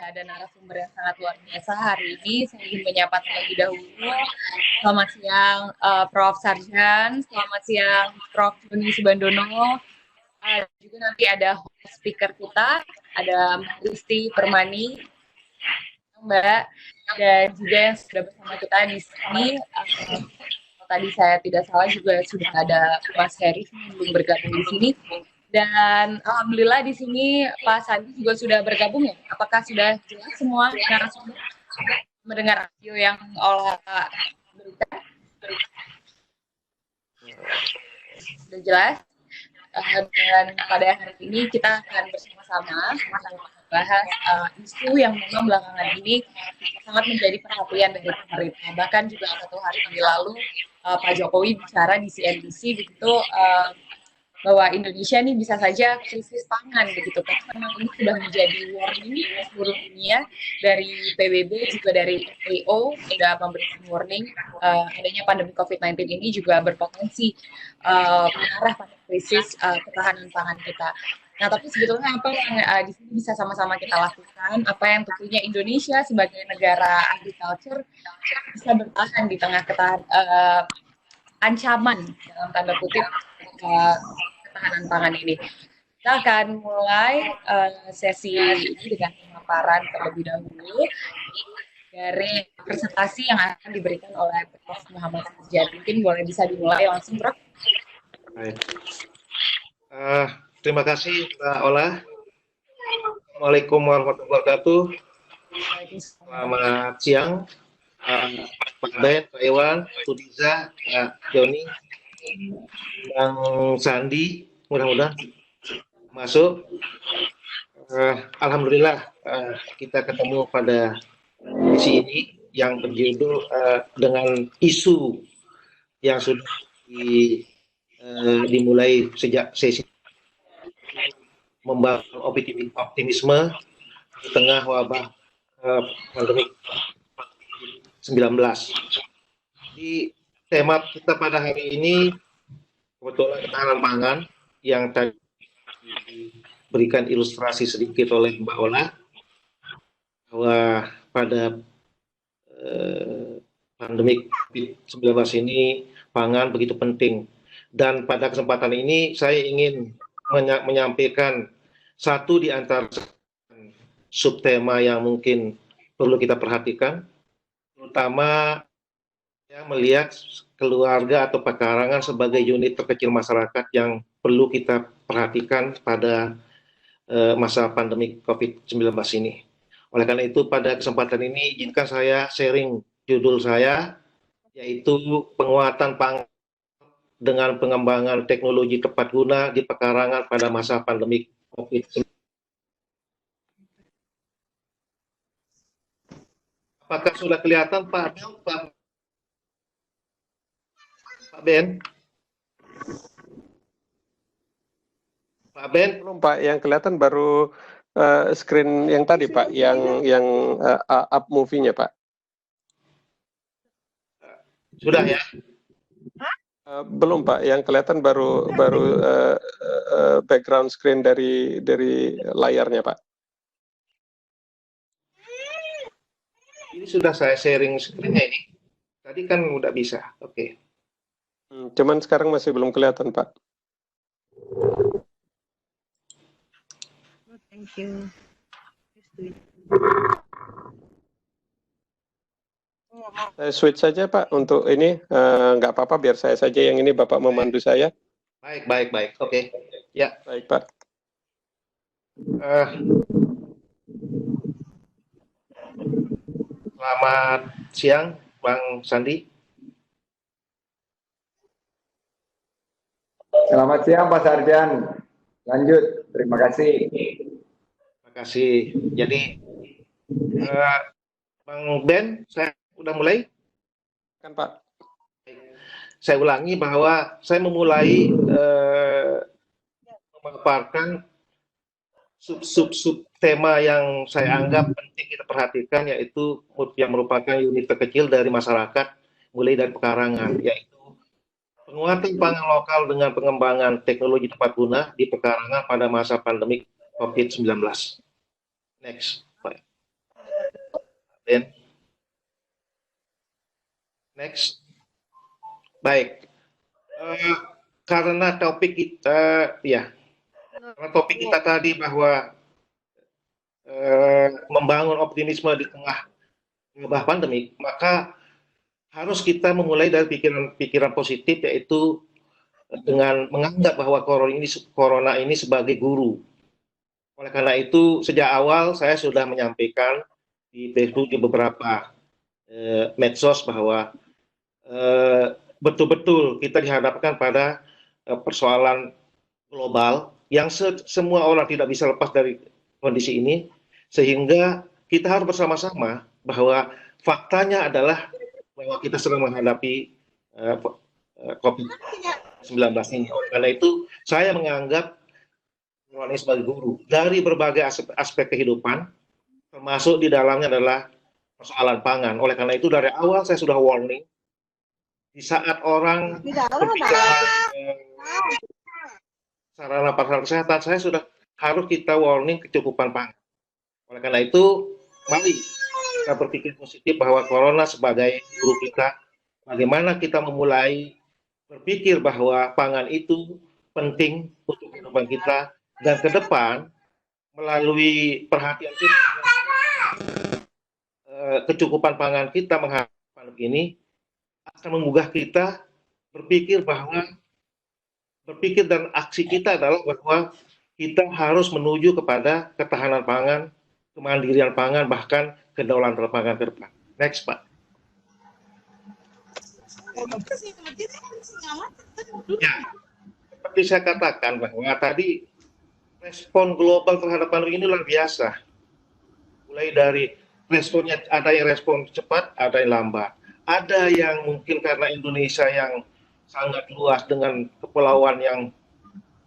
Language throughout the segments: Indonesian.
ada narasumber yang sangat luar biasa hari ini. Saya ingin menyapa terlebih dahulu. Selamat siang Prof. Sarjan, selamat siang Prof. Joni Subandono. Juga nanti ada speaker kita, ada Mbak Risti Permani, Mbak, dan juga yang sudah bersama kita di sini. Tadi saya tidak salah juga sudah ada Mas Heri yang belum bergabung di sini. Dan alhamdulillah di sini Pak Sandi juga sudah bergabung ya. Apakah sudah jelas semua narasumber mendengar audio yang olah berikan? Sudah jelas. Dan pada hari ini kita akan bersama-sama membahas isu yang memang belakangan ini sangat menjadi perhatian dari pemerintah. Bahkan juga 1 hari lalu Pak Jokowi bicara di CNBC begitu bahwa Indonesia ini bisa saja krisis pangan begitu, karena memang ini sudah menjadi warning seluruh dunia, dari PBB juga dari WHO sudah memberikan warning adanya pandemi COVID-19 ini juga berpotensi mengarah pada krisis ketahanan pangan kita. Nah, tapi sebetulnya apa yang di sini bisa sama-sama kita lakukan, apa yang tentunya Indonesia sebagai negara agriculture bisa bertahan di tengah ancaman dalam tanda kutip ketahanan pangan ini. Kita akan mulai sesi ini dengan pemaparan terlebih dahulu dari presentasi yang akan diberikan oleh Prof. Muhammad Sarjan. Mungkin boleh bisa dimulai langsung, Prof. Baik. Terima kasih, Mbak Ola. Assalamualaikum warahmatullahi wabarakatuh. Selamat siang, Pak Ben, Pak Iwan, Tudiza, Pak Joni, Bang Sandi, mudah-mudahan masuk. Alhamdulillah kita ketemu pada sesi ini yang berjudul dengan isu yang sudah dimulai sejak sesi membangun optimisme di tengah wabah pandemi 19. Di tema kita pada hari ini kebetulan ketahanan pangan yang tadi diberikan ilustrasi sedikit oleh Mbak Ola, bahwa pada pandemi COVID-19 ini pangan begitu penting. Dan pada kesempatan ini saya ingin menyampaikan satu di antara subtema yang mungkin perlu kita perhatikan, terutama melihat keluarga atau pekarangan sebagai unit terkecil masyarakat yang perlu kita perhatikan pada masa pandemi COVID-19 ini. Oleh karena itu, pada kesempatan ini izinkan saya sharing judul saya, yaitu penguatan pangan dengan pengembangan teknologi tepat guna di pekarangan pada masa pandemi COVID-19. Apakah sudah kelihatan, Pak Ben? Pak Ben? Belum, Pak. Yang kelihatan baru screen yang tadi, Pak, yang up movie-nya, Pak. Sudah ya? Belum, Pak. Yang kelihatan baru background screen dari layarnya, Pak. Ini sudah saya sharing screen-nya ini. Tadi kan udah bisa. Oke. Cuman sekarang masih belum kelihatan, Pak. Thank you. Saya switch saja, Pak, untuk ini. Nggak apa-apa, biar saya saja yang ini, Bapak memandu saya. Baik. Oke. Ya. Baik, Pak. Selamat siang, Bang Sandi. Selamat siang, Pak Sarjan. Lanjut, terima kasih. Terima kasih. Jadi, Bang Ben, saya udah mulai? Kan, Pak. Saya ulangi bahwa saya memulai memaparkan sub tema yang saya anggap penting kita perhatikan, yaitu yang merupakan unit terkecil dari masyarakat, mulai dari pekarangan, yaitu penguatan pangan lokal dengan pengembangan teknologi tepat guna di pekarangan pada masa pandemi COVID-19. Next, Pak. Dan next. Baik. Karena topik kita tadi bahwa membangun optimisme di tengah wabah pandemi, maka harus kita memulai dari pikiran positif, yaitu dengan menganggap bahwa corona ini sebagai guru. Oleh karena itu, sejak awal saya sudah menyampaikan di Facebook, di beberapa medsos, bahwa betul-betul kita dihadapkan pada persoalan global yang semua orang tidak bisa lepas dari kondisi ini, sehingga kita harus bersama-sama bahwa faktanya adalah bahwa kita sedang menghadapi COVID-19 ini. Oleh karena itu, saya menganggap ini sebagai guru dari berbagai aspek kehidupan, termasuk di dalamnya adalah persoalan pangan. Oleh karena itu, dari awal saya sudah warning, di saat orang berbicara sarana prasarana kesehatan, saya sudah harus kita warning kecukupan pangan. Oleh karena itu, mari kita berpikir positif bahwa corona sebagai guru kita, bagaimana kita memulai berpikir bahwa pangan itu penting untuk kehidupan kita, dan ke depan melalui perhatian kita, kecukupan pangan kita menghadapi pandemi ini akan menggugah kita berpikir dan aksi kita adalah bahwa kita harus menuju kepada ketahanan pangan, kemandirian pangan, bahkan kedaulatan pangan ke depan. Next, Pak. Ya, seperti saya katakan bahwa tadi respon global terhadap pandemi ini luar biasa. Mulai dari responnya, ada yang respon cepat, ada yang lambat. Ada yang mungkin karena Indonesia yang sangat luas dengan kepulauan yang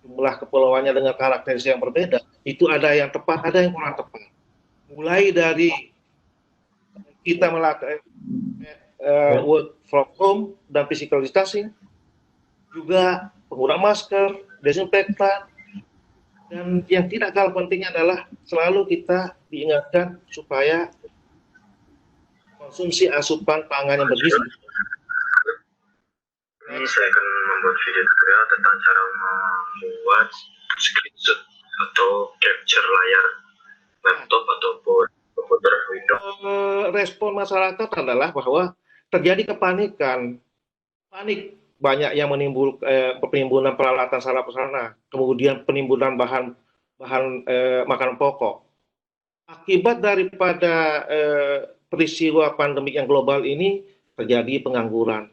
jumlah kepulauannya dengan karakteristik yang berbeda, itu ada yang tepat, ada yang kurang tepat. Mulai dari kita melakukan work from home dan physical distancing, juga penggunaan masker, desinfektan, dan yang tidak kalah pentingnya adalah selalu kita diingatkan supaya konsumsi asupan pangan yang bergizi. Ini saya akan membuat video tutorial tentang cara membuat screenshot atau capture layar laptop ataupun komputer Windows. Respon masyarakat adalah bahwa terjadi kepanikan, panik. Banyak yang penimbunan peralatan sarana prasarana, kemudian penimbunan bahan makanan pokok. Akibat daripada peristiwa pandemik yang global ini terjadi pengangguran.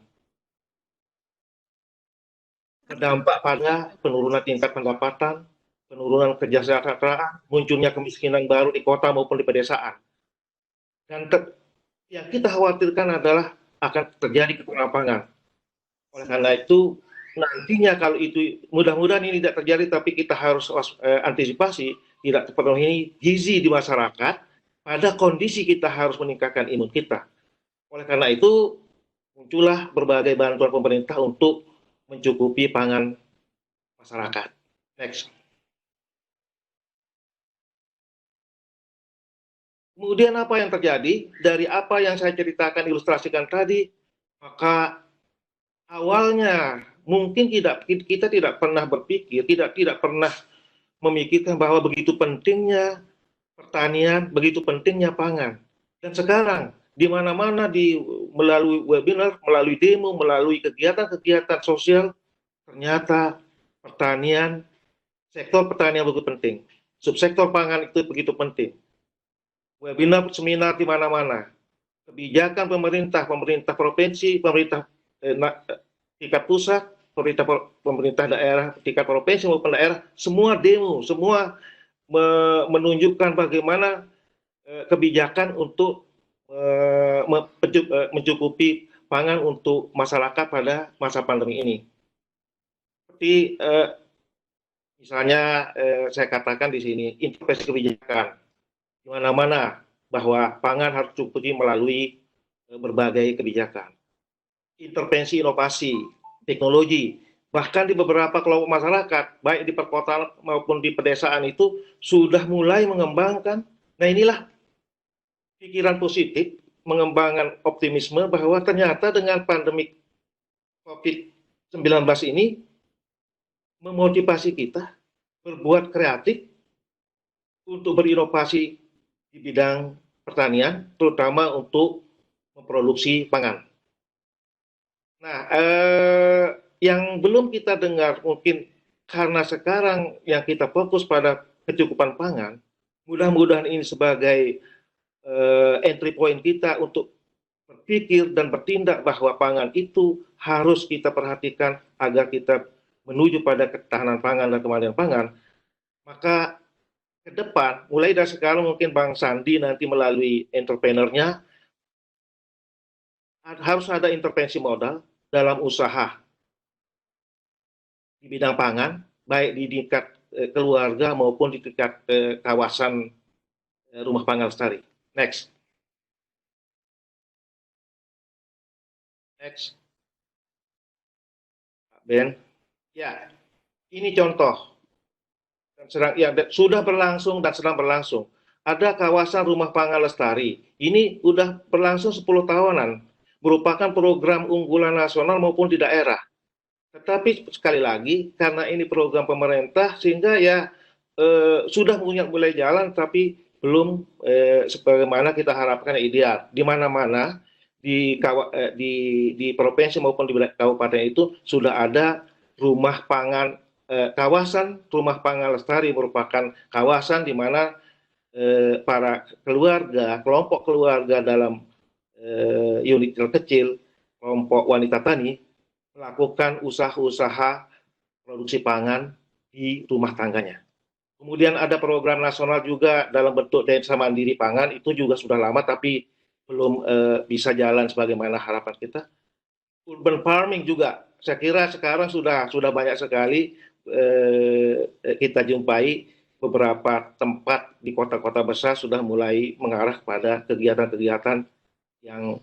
Berdampak pada penurunan tingkat pendapatan, penurunan kesejahteraan, munculnya kemiskinan baru di kota maupun di pedesaan. Dan yang kita khawatirkan adalah akan terjadi kekurangan pangan. Oleh karena itu, nantinya kalau itu mudah-mudahan ini tidak terjadi, tapi kita harus antisipasi tidak terpenuhi gizi di masyarakat, pada kondisi kita harus meningkatkan imun kita. Oleh karena itu, muncullah berbagai bantuan pemerintah untuk mencukupi pangan masyarakat. Next. Kemudian apa yang terjadi? Dari apa yang saya ceritakan, ilustrasikan tadi, maka awalnya mungkin kita tidak pernah berpikir, tidak pernah memikirkan bahwa begitu pentingnya pertanian, begitu pentingnya pangan. Dan sekarang di mana-mana melalui webinar, melalui demo, melalui kegiatan-kegiatan sosial, ternyata pertanian, sektor pertanian begitu penting. Subsektor pangan itu begitu penting. Webinar, seminar di mana-mana. Kebijakan pemerintah provinsi, pemerintah tingkat pusat, pemerintah daerah, tingkat provinsi maupun daerah, semua demo, semua menunjukkan bagaimana kebijakan untuk mencukupi pangan untuk masyarakat pada masa pandemi ini. Seperti misalnya saya katakan di sini, intervensi kebijakan di mana-mana bahwa pangan harus cukupi melalui berbagai kebijakan. Intervensi inovasi, teknologi, bahkan di beberapa kelompok masyarakat, baik di perkotaan maupun di pedesaan itu sudah mulai mengembangkan. Nah inilah pikiran positif, mengembangkan optimisme bahwa ternyata dengan pandemi COVID-19 ini memotivasi kita berbuat kreatif untuk berinovasi di bidang pertanian, terutama untuk memproduksi pangan. Nah, yang belum kita dengar mungkin karena sekarang yang kita fokus pada kecukupan pangan, mudah-mudahan ini sebagai entry point kita untuk berpikir dan bertindak bahwa pangan itu harus kita perhatikan agar kita menuju pada ketahanan pangan dan kemandirian pangan. Maka ke depan, mulai dari sekarang mungkin Bang Sandi nanti melalui entrepreneurnya harus ada intervensi modal dalam usaha di bidang pangan, baik di tingkat keluarga maupun di tingkat kawasan rumah pangan lestari. Next. Ben. Ya, ini contoh. Sudah berlangsung dan sedang berlangsung. Ada kawasan rumah pangan lestari. Ini sudah berlangsung 10 tahunan. Merupakan program unggulan nasional maupun di daerah. Tetapi sekali lagi, karena ini program pemerintah, sehingga ya sudah mulai jalan, tapi belum sebagaimana kita harapkan ideal. Di mana-mana, di provinsi maupun di kabupaten itu sudah ada rumah pangan, kawasan rumah pangan lestari merupakan kawasan di mana para keluarga, kelompok keluarga dalam unit kecil, kelompok wanita tani melakukan usaha-usaha produksi pangan di rumah tangganya. Kemudian ada program nasional juga dalam bentuk desa mandiri pangan, itu juga sudah lama tapi belum bisa jalan sebagaimana harapan kita. Urban farming juga, saya kira sekarang sudah banyak sekali kita jumpai beberapa tempat di kota-kota besar sudah mulai mengarah pada kegiatan-kegiatan yang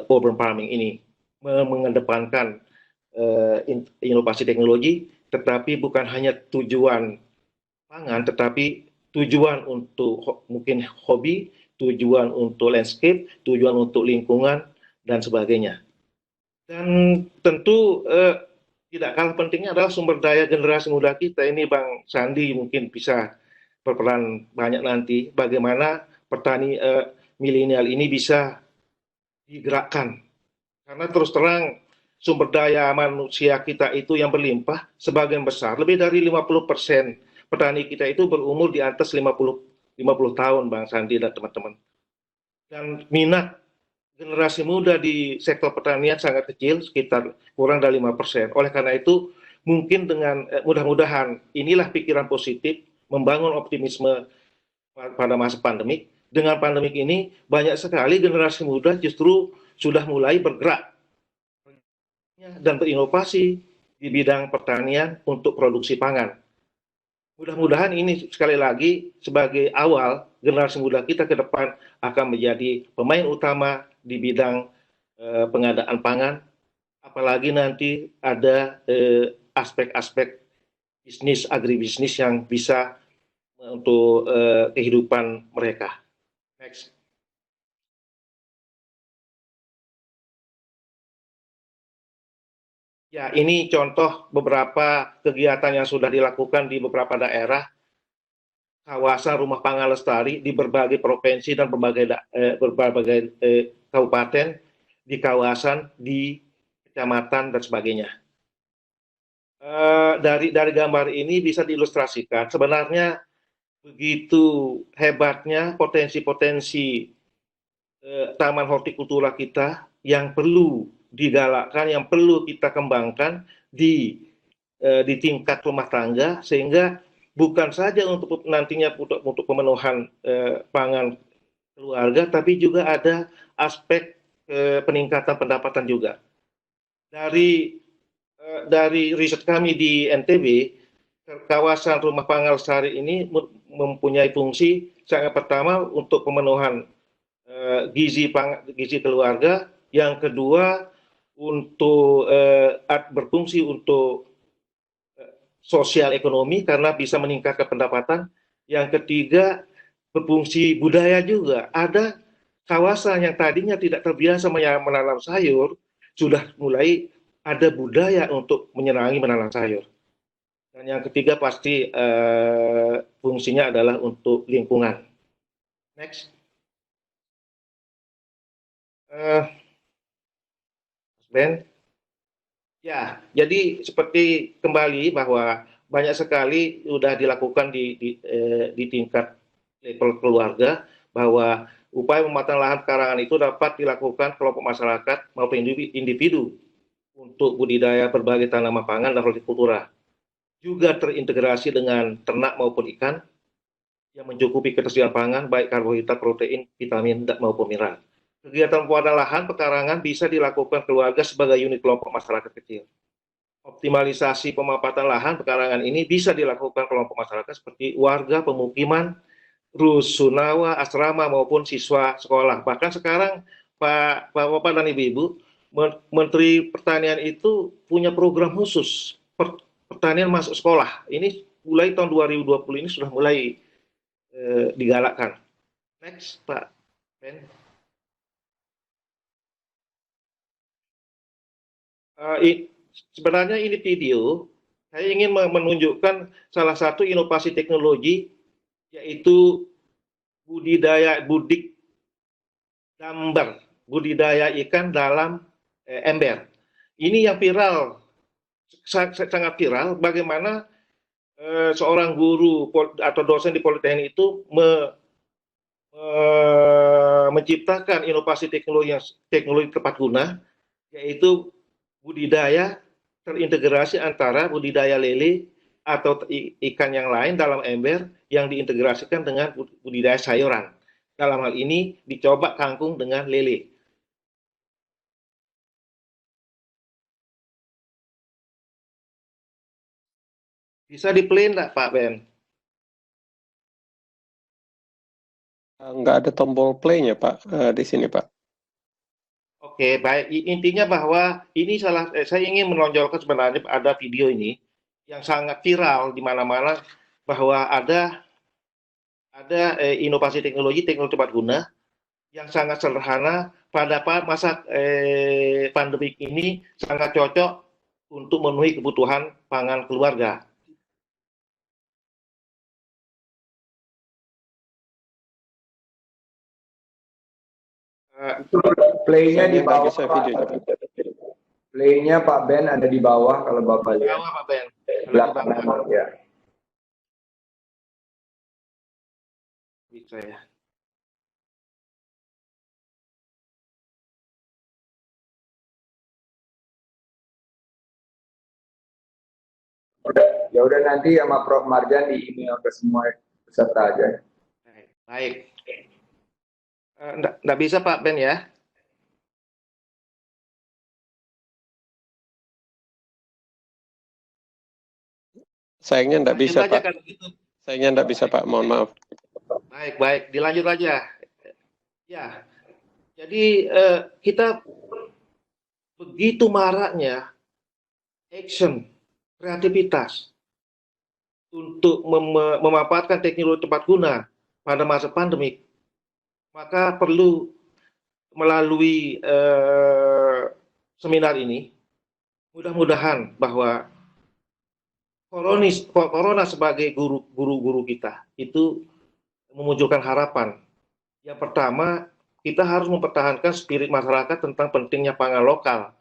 urban farming ini, mengedepankan inovasi teknologi, tetapi bukan hanya tujuan pangan, tetapi tujuan untuk mungkin hobi, tujuan untuk landscape, tujuan untuk lingkungan, dan sebagainya. Dan tentu tidak kalah pentingnya adalah sumber daya generasi muda kita. Ini Bang Sandi mungkin bisa berperan banyak nanti, bagaimana petani milenial ini bisa digerakkan. Karena terus terang sumber daya manusia kita itu yang berlimpah, sebagian besar, lebih dari 50% petani kita itu berumur di atas 50 tahun, Bang Sandi dan teman-teman. Dan minat generasi muda di sektor pertanian sangat kecil, sekitar kurang dari 5%. Oleh karena itu, mungkin dengan mudah-mudahan inilah pikiran positif, membangun optimisme pada masa pandemik. Dengan pandemik ini, banyak sekali generasi muda justru sudah mulai bergerak dan berinovasi di bidang pertanian untuk produksi pangan. Mudah-mudahan ini sekali lagi sebagai awal generasi muda kita ke depan akan menjadi pemain utama di bidang pengadaan pangan, apalagi nanti ada aspek-aspek bisnis agribisnis yang bisa untuk kehidupan mereka. Next. Ya, ini contoh beberapa kegiatan yang sudah dilakukan di beberapa daerah, kawasan rumah pangan lestari di berbagai provinsi dan berbagai kabupaten, di kawasan, di kecamatan dan sebagainya. Dari gambar ini bisa diilustrasikan sebenarnya begitu hebatnya potensi-potensi taman hortikultura kita yang perlu digalakkan, yang perlu kita kembangkan di tingkat rumah tangga, sehingga bukan saja untuk nantinya untuk pemenuhan pangan keluarga, tapi juga ada aspek peningkatan pendapatan juga. Dari riset kami di NTB, kawasan rumah pangan lestari ini mempunyai fungsi sangat pertama untuk pemenuhan gizi keluarga, yang kedua untuk berfungsi untuk sosial ekonomi karena bisa meningkatkan pendapatan, yang ketiga berfungsi budaya juga. Ada kawasan yang tadinya tidak terbiasa menanam sayur, sudah mulai ada budaya untuk menyenangi menanam sayur. Dan yang ketiga pasti fungsinya adalah untuk lingkungan. Next. Ben. Ya, jadi seperti kembali bahwa banyak sekali sudah dilakukan di tingkat level keluarga, bahwa upaya pemataan lahan pekarangan itu dapat dilakukan kelompok masyarakat maupun individu untuk budidaya berbagai tanaman pangan dan hortikultura. Juga terintegrasi dengan ternak maupun ikan yang mencukupi ketersediaan pangan baik karbohidrat, protein, vitamin, maupun mineral. Kegiatan pemataan lahan pekarangan bisa dilakukan keluarga sebagai unit kelompok masyarakat kecil. Optimalisasi pemanfaatan lahan pekarangan ini bisa dilakukan kelompok masyarakat seperti warga pemukiman, rusunawa, asrama maupun siswa sekolah. Bahkan sekarang Pak Bapak dan Ibu-ibu, Menteri Pertanian itu punya program khusus pertanian masuk sekolah. Ini mulai tahun 2020 ini sudah mulai digalakkan. Next, Pak Ben. Sebenarnya ini video, saya ingin menunjukkan salah satu inovasi teknologi, yaitu budik gambar, budidaya ikan dalam ember. Ini yang viral, sangat viral, bagaimana seorang guru atau dosen di Politeknik itu menciptakan inovasi teknologi tepat guna, yaitu budidaya terintegrasi antara budidaya lele atau ikan yang lain dalam ember yang diintegrasikan dengan budidaya sayuran. Dalam hal ini dicoba kangkung dengan lele. Bisa di-play enggak, Pak Ben? Nggak ada tombol play-nya, Pak, di sini, Pak. Oke, baik. Intinya bahwa ini saya ingin menonjolkan sebenarnya ada video ini yang sangat viral di mana-mana, bahwa ada inovasi teknologi tepat guna yang sangat sederhana pada masa pandemik ini, sangat cocok untuk memenuhi kebutuhan pangan keluarga. Play-nya di bawah. Bisa videonya, Pak. Play-nya Pak Ben ada di bawah kalau Bapak lihat. Bawah, Pak Ben. Sebelah kanan ya. Bisa ya. Ya udah nanti sama Prof Marjan di email ke semua peserta aja. Baik. Nggak bisa Pak Ben ya? Sayangnya nggak bisa, Lanjut aja Pak. kalau gitu. Sayangnya nggak bisa, Pak. Mohon maaf. Baik, dilanjut aja. Ya, jadi kita begitu maraknya action, kreativitas untuk memanfaatkan teknologi tepat guna pada masa pandemik, maka perlu melalui seminar ini, mudah-mudahan bahwa Corona sebagai guru kita itu memunculkan harapan. Yang pertama, kita harus mempertahankan spirit masyarakat tentang pentingnya pangan lokal.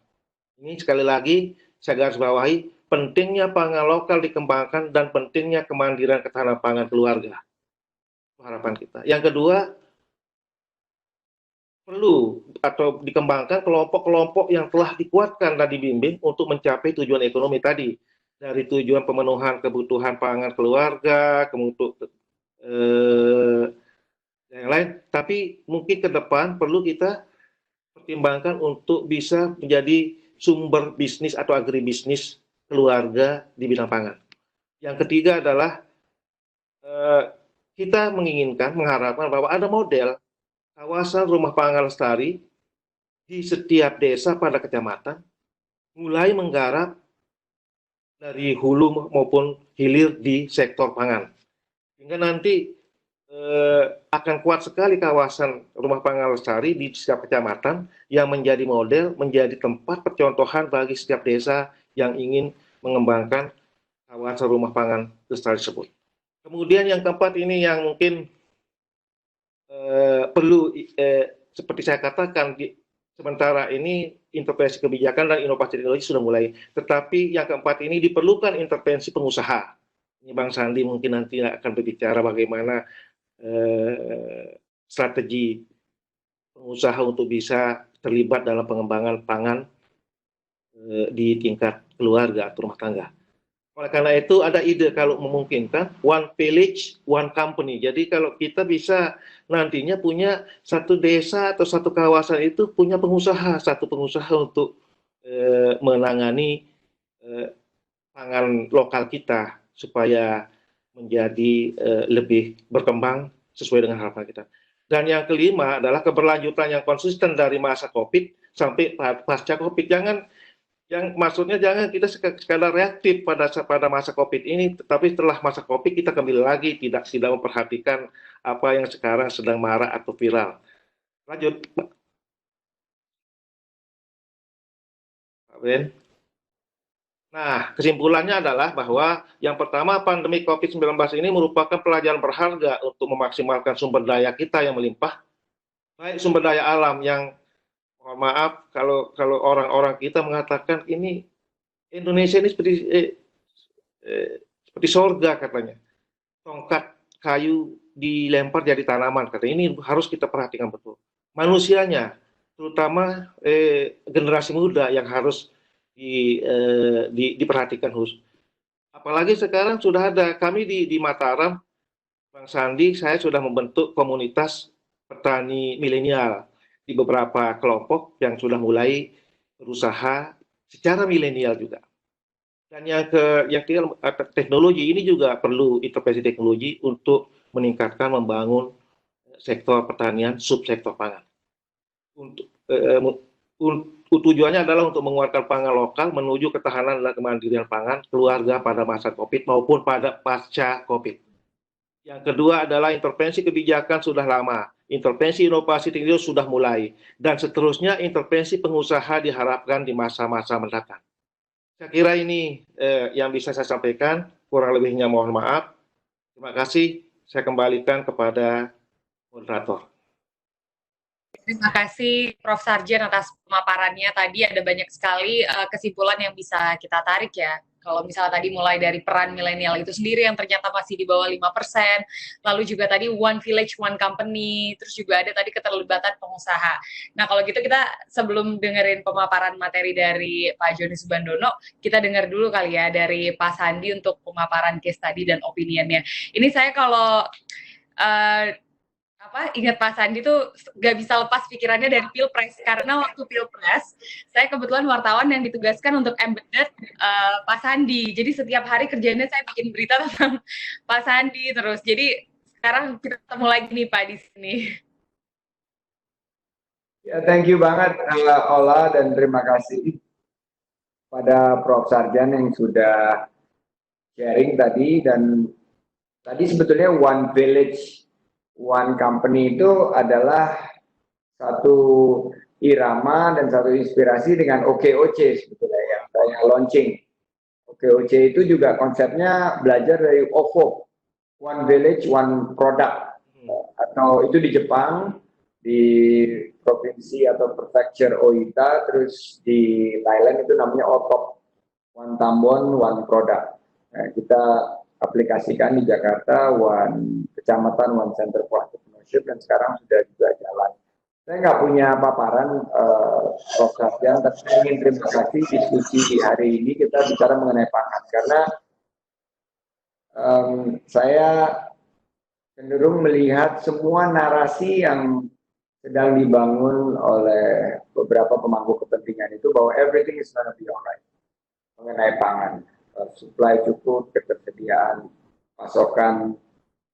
Ini sekali lagi saya garis bawahi, pentingnya pangan lokal dikembangkan dan pentingnya kemandirian ketahanan pangan keluarga. Harapan kita. Yang kedua, perlu atau dikembangkan kelompok-kelompok yang telah dikuatkan dan dibimbing untuk mencapai tujuan ekonomi tadi, dari tujuan pemenuhan kebutuhan pangan keluarga, kemudian yang lain. Tapi mungkin ke depan perlu kita pertimbangkan untuk bisa menjadi sumber bisnis atau agribisnis keluarga di bidang pangan. Yang ketiga adalah kita mengharapkan bahwa ada model kawasan rumah pangan lestari di setiap desa pada kecamatan, mulai menggarap dari hulu maupun hilir di sektor pangan. Sehingga nanti akan kuat sekali kawasan rumah pangan lestari di setiap kecamatan yang menjadi model, menjadi tempat percontohan bagi setiap desa yang ingin mengembangkan kawasan rumah pangan lestari tersebut. Kemudian yang keempat ini yang mungkin perlu seperti saya katakan sementara ini intervensi kebijakan dan inovasi teknologi sudah mulai, tetapi yang keempat ini diperlukan intervensi pengusaha. Ini Bang Sandi mungkin nanti akan berbicara bagaimana strategi pengusaha untuk bisa terlibat dalam pengembangan pangan di tingkat keluarga atau rumah tangga. Oleh karena itu ada ide kalau memungkinkan one village, one company. Jadi kalau kita bisa nantinya punya satu desa atau satu kawasan itu punya pengusaha, satu pengusaha untuk menangani pangan lokal kita supaya menjadi lebih berkembang sesuai dengan harapan kita. Dan yang kelima adalah keberlanjutan yang konsisten dari masa COVID sampai pasca COVID. Maksudnya jangan kita sekadar reaktif pada masa COVID ini, tetapi setelah masa COVID kita kembali lagi tidak memperhatikan apa yang sekarang sedang marak atau viral. Lanjut, Pak Ben. Nah, kesimpulannya adalah bahwa yang pertama pandemi COVID-19 ini merupakan pelajaran berharga untuk memaksimalkan sumber daya kita yang melimpah, baik sumber daya alam yang mohon maaf kalau orang-orang kita mengatakan ini Indonesia ini seperti sorga katanya, tongkat kayu dilempar jadi tanaman, katanya ini harus kita perhatikan betul. Manusianya, terutama generasi muda yang harus diperhatikan khusus. Apalagi sekarang sudah ada kami di Mataram, Bang Sandi, saya sudah membentuk komunitas petani milenial di beberapa kelompok yang sudah mulai berusaha secara milenial juga. Dan yang ketiga, teknologi ini juga perlu intervensi teknologi untuk meningkatkan, membangun sektor pertanian, subsektor pangan. Tujuannya adalah untuk menguatkan pangan lokal menuju ketahanan dan kemandirian pangan keluarga pada masa COVID maupun pada pasca COVID. Yang kedua adalah intervensi kebijakan sudah lama, intervensi inovasi teknologi sudah mulai, dan seterusnya intervensi pengusaha diharapkan di masa-masa mendatang. Saya kira ini yang bisa saya sampaikan, kurang lebihnya mohon maaf. Terima kasih, saya kembalikan kepada moderator. Terima kasih Prof. Sarjen atas pemaparannya. Tadi ada banyak sekali kesimpulan yang bisa kita tarik ya. Kalau misalnya tadi mulai dari peran milenial itu sendiri yang ternyata masih di bawah 5%, lalu juga tadi one village, one company, terus juga ada tadi keterlibatan pengusaha. Nah kalau gitu kita sebelum dengerin pemaparan materi dari Pak Joni Subandono, kita dengar dulu kali ya dari Pak Sandi untuk pemaparan case tadi dan opiniannya. Ini saya kalau ingat Pak Sandi tuh gak bisa lepas pikirannya dari Pilpres, karena waktu Pilpres saya kebetulan wartawan yang ditugaskan untuk embedded Pak Sandi, jadi setiap hari kerjanya saya bikin berita tentang Pak Sandi terus. Jadi sekarang kita ketemu lagi nih Pak di sini. Ya, thank you banget Ola, dan terima kasih pada Prof. Sarjan yang sudah sharing tadi. Dan tadi sebetulnya one village, one company itu adalah satu irama dan satu inspirasi dengan OKOC sebetulnya yang saya launching. OKOC itu juga konsepnya belajar dari OVO, one village, one product. Atau itu di Jepang, di provinsi atau prefecture Oita, terus di Thailand itu namanya OTOP, one Tambon, one product. Nah, kita aplikasikan di Jakarta, one kecamatan, one center for entrepreneurship, dan sekarang sudah juga jalan. Saya nggak punya paparan Prof. Sarjan, tapi saya ingin terima kasih diskusi di hari ini kita bicara mengenai pangan, karena saya cenderung melihat semua narasi yang sedang dibangun oleh beberapa pemangku kepentingan itu bahwa everything is gonna be alright mengenai pangan. Supply cukup, ketersediaan, pasokan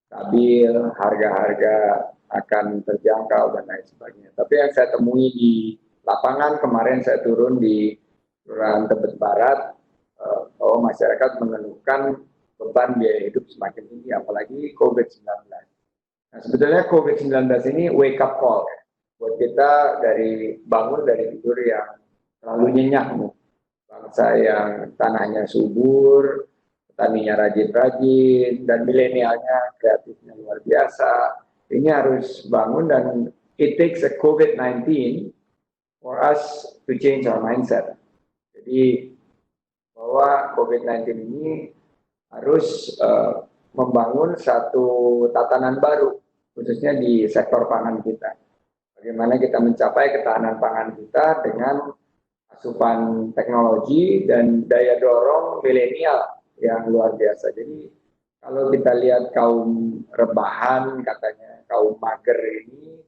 stabil, harga-harga akan terjangkau dan lain sebagainya. Tapi yang saya temui di lapangan kemarin, saya turun di Kelurahan Tebet Barat, bahwa masyarakat mengeluhkan beban biaya hidup semakin tinggi, apalagi COVID-19. sebetulnya COVID-19 ini wake up call ya, buat kita bangun dari tidur yang terlalu nyenyak nih. Bangsa yang tanahnya subur, petaninya rajin-rajin, dan milenialnya kreatifnya luar biasa. Ini harus bangun, dan it takes a COVID-19 for us to change our mindset. Jadi bahwa COVID-19 ini harus membangun satu tatanan baru, khususnya di sektor pangan kita. Bagaimana kita mencapai ketahanan pangan kita dengan asupan teknologi dan daya dorong milenial yang luar biasa. Jadi kalau kita lihat kaum rebahan, katanya kaum mager ini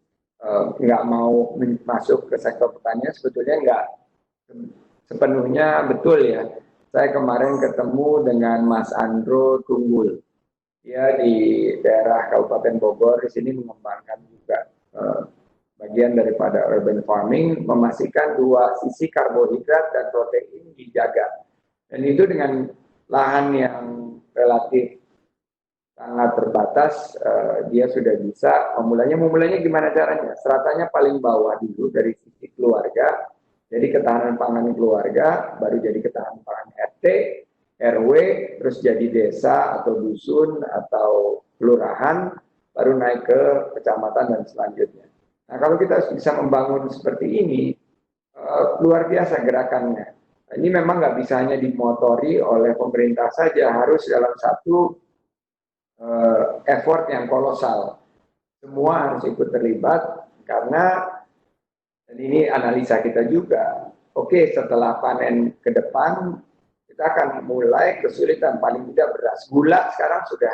nggak mau masuk ke sektor pertanian, sebetulnya nggak sepenuhnya betul ya. Saya kemarin ketemu dengan Mas Andro Tunggul. Dia di daerah Kabupaten Bogor, di sini mengembangkan juga bagian daripada urban farming, memastikan dua sisi karbohidrat dan protein dijaga. Dan itu dengan lahan yang relatif sangat terbatas, dia sudah bisa memulainya gimana caranya? Stratanya paling bawah dulu dari sisi keluarga, jadi ketahanan pangan keluarga, baru jadi ketahanan pangan RT, RW, terus jadi desa atau dusun atau kelurahan, baru naik ke kecamatan dan selanjutnya. Nah, kalau kita bisa membangun seperti ini, luar biasa gerakannya. Ini memang nggak bisa hanya dimotori oleh pemerintah saja, harus dalam satu effort yang kolosal. Semua harus ikut terlibat, karena, dan ini analisa kita juga, oke, setelah panen ke depan, kita akan mulai kesulitan, paling tidak beras. Gula sekarang sudah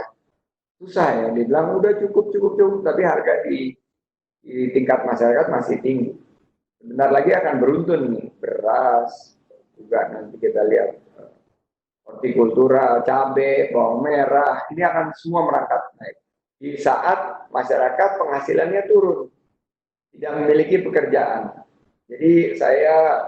susah ya, dibilang udah cukup, tapi harga di tingkat masyarakat masih tinggi. Sebentar lagi akan beruntun nih, beras, juga nanti kita lihat hortikultura, cabai, bawang merah, ini akan semua merangkak naik. Di saat masyarakat penghasilannya turun, tidak memiliki pekerjaan. Jadi saya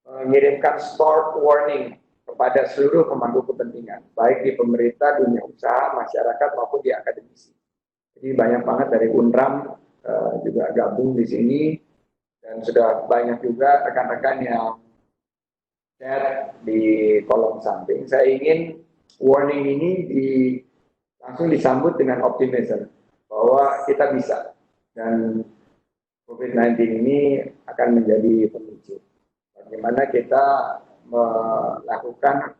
mengirimkan start warning kepada seluruh pemangku kepentingan, baik di pemerintah, dunia usaha, masyarakat, maupun di akademisi. Jadi banyak banget dari UNRAM juga gabung di sini, dan sudah banyak juga rekan-rekan yang share di kolom samping. Saya ingin warning ini langsung disambut dengan optimisme bahwa kita bisa, dan COVID-19 ini akan menjadi pemicu. Bagaimana kita melakukan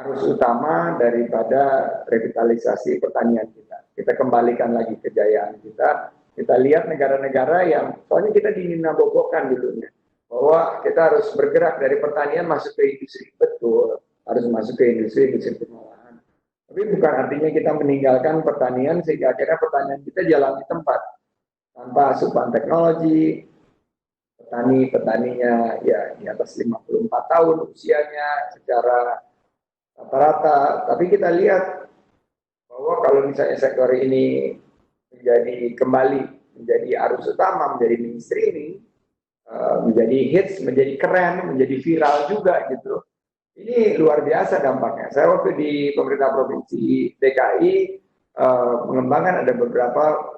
arus utama daripada revitalisasi pertanian kita. Kita kembalikan lagi kejayaan kita. Kita lihat negara-negara yang, soalnya kita dininabobokan dulunya, bahwa kita harus bergerak dari pertanian masuk ke industri. Betul, harus masuk ke industri pengolahan. Tapi bukan artinya kita meninggalkan pertanian sehingga akhirnya pertanian kita jalan di tempat. Tanpa asupan teknologi, petaninya ya di atas 54 tahun usianya secara rata-rata. Tapi kita lihat bahwa kalau misalnya sektor ini kembali menjadi arus utama, menjadi mainstreaming, menjadi hits, menjadi keren, menjadi viral juga gitu. Ini luar biasa dampaknya. Saya waktu di pemerintah provinsi DKI mengembangkan ada beberapa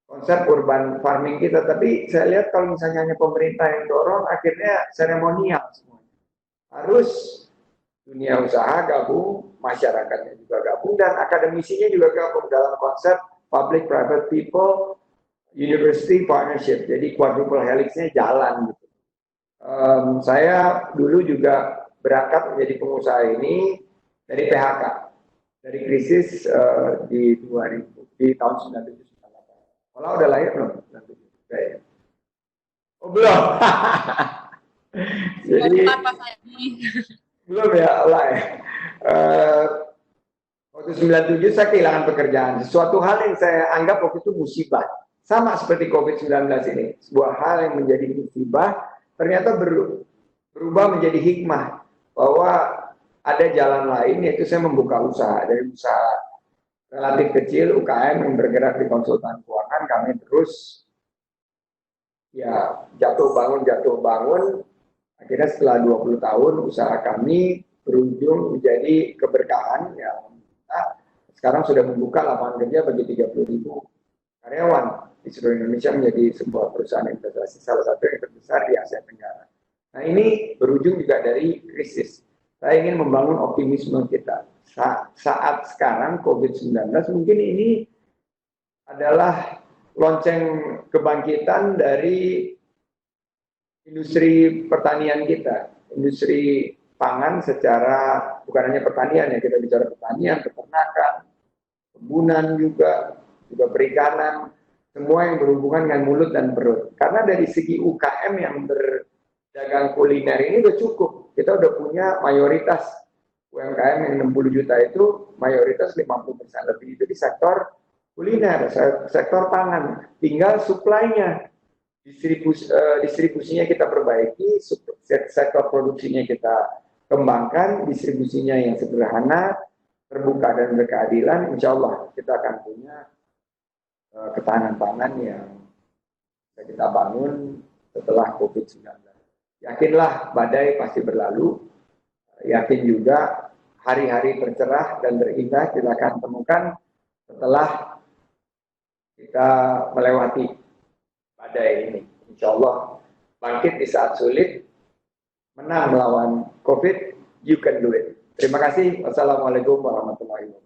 konsep urban farming kita, tapi saya lihat kalau misalnya hanya pemerintah yang dorong, akhirnya seremonial semuanya. Harus dunia usaha gabung, masyarakatnya juga gabung, dan akademisinya juga gabung dalam konsep public private people university partnership. Jadi quadruple helix-nya jalan gitu. Saya dulu juga berangkat menjadi pengusaha ini dari PHK, dari krisis di tahun 97. Olah udah lahir belum? Oh belum. Jadi belum ya Olah ya. Waktu 97 saya kehilangan pekerjaan. Sesuatu hal yang saya anggap waktu itu musibah. Sama seperti COVID-19 ini, sebuah hal yang menjadi musibah ternyata berubah menjadi hikmah, bahwa ada jalan lain, yaitu saya membuka usaha. Dari usaha relatif kecil, UKM yang bergerak di konsultan keuangan, kami terus ya jatuh bangun. Akhirnya setelah 20 tahun usaha kami berujung menjadi keberkahan. Ya, sekarang sudah membuka lapangan kerja bagi 30.000 karyawan di seluruh Indonesia menjadi sebuah perusahaan investasi salah satu yang terbesar di Asia Tenggara. Nah ini berujung juga dari krisis. Saya ingin membangun optimisme kita. Saat sekarang COVID-19 mungkin ini adalah lonceng kebangkitan dari industri pertanian kita, industri pangan secara bukan hanya pertanian ya, kita bicara pertanian, peternakan, kebunan juga perikanan, semua yang berhubungan dengan mulut dan perut. Karena dari segi UKM yang berdagang kuliner ini udah cukup. Kita udah punya mayoritas UMKM yang 60 juta itu mayoritas 50% lebih itu di sektor kuliner, sektor pangan. Tinggal supply-nya, distribusinya kita perbaiki, sektor produksinya kita kembangkan, distribusinya yang sederhana, terbuka dan berkeadilan, insya Allah kita akan punya ketahanan pangan yang bisa kita bangun setelah COVID-19. Yakinlah badai pasti berlalu, yakin juga hari-hari tercerah dan terindah kita akan temukan setelah kita melewati badai ini. Insya Allah bangkit di saat sulit, menang melawan COVID, you can do it. Terima kasih. Wassalamualaikum warahmatullahi wabarakatuh.